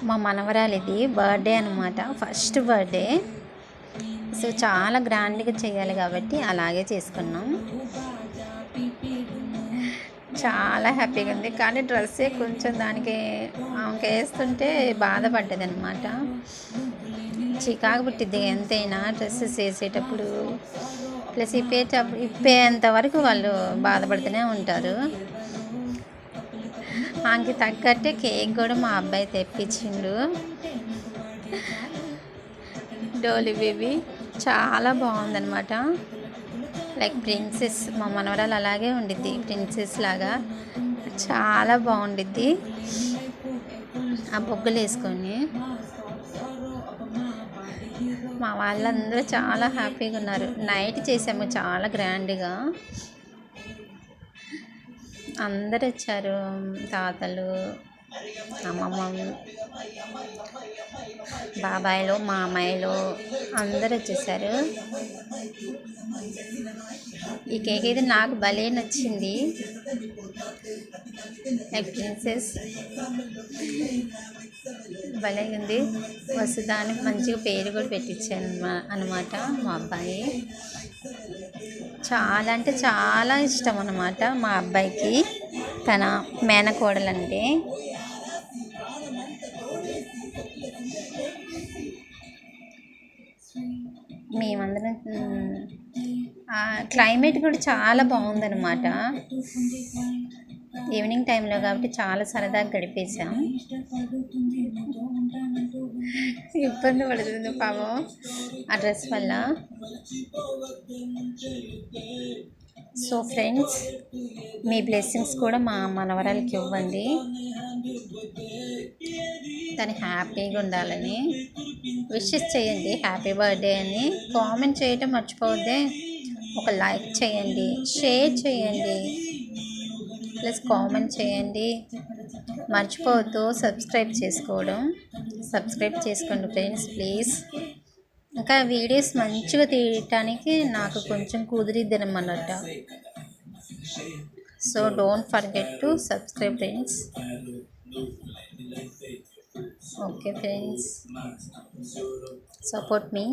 మా మనవరాలిది బర్త్డే అనమాట, first birthday. So చాలా గ్రాండ్గా చేయాలి కాబట్టి అలాగే చేసుకున్నాం. చాలా హ్యాపీగా ఉంది, కానీ డ్రెస్సే కొంచెం దానికి ఆమెకి వేస్తుంటే బాధపడ్డది అనమాట. చికాకు పుట్టిద్ది ఎంతైనా డ్రెస్సెస్ వేసేటప్పుడు, ప్లస్ ఇప్పేంత వరకు వాళ్ళు బాధపడుతూనే ఉంటారు. ఆమెకి తగ్గట్టే కేక్ కూడా మా అబ్బాయి తెప్పించిండు. డోలీ బేబీ చాలా బాగుందనమాట, లైక్ ప్రిన్సెస్. మా మనవరాలు అలాగే ఉండిద్ది, ప్రిన్సెస్ లాగా చాలా బాగుండిద్ది. ఆ బొగ్గులు వేసుకొని మా వాళ్ళందరూ చాలా హ్యాపీగా ఉన్నారు. నైట్ చేసాము చాలా గ్రాండ్గా, అందరు వచ్చారు, తాతలు, అమ్మమ్మలు, బాబాయిలు, మామయ్యలు అందరు వచ్చేసారు. ఈ కేక్ అయితే నాకు భలే నచ్చింది, లైక్ ప్రిన్సెస్ భలే ఉంది. వసుదానికి మంచిగా పేరు కూడా పెట్టించాను అనమాట మా అబ్బాయి. చాలా అంటే చాలా ఇష్టం అన్నమాట మా అబ్బాయికి తన మేనకోడలంటే. మేమందరం క్లైమేట్ కూడా చాలా బాగుందన్నమాట. ఈవినింగ్ టైంలో కాబట్టి చాలా సరదాగా గడిపేసాం. ఇబ్బంది పడుతుంది పాపం ఆ డ్రెస్ వల్ల. సో ఫ్రెండ్స్, మీ బ్లెస్సింగ్స్ కూడా మా మనవరాలకి ఇవ్వండి, తను హ్యాపీగా ఉండాలని విషెస్ చేయండి. హ్యాపీ బర్త్డే అని కామెంట్ చేయటం మర్చిపోవద్దే. ఒక లైక్ చేయండి, షేర్ చేయండి, ప్లస్ కామెంట్ చేయండి. మర్చిపోవద్దు సబ్స్క్రైబ్ చేసుకోవడం. సబ్స్క్రైబ్ చేసుకోండి ఫ్రెండ్స్ ప్లీజ్. ఇంకా వీడియోస్ మంచిగా తీయటానికి నాకు కొంచెం కుదిరిద్దనమాట. So don't forget to subscribe friends. Okay friends, support me.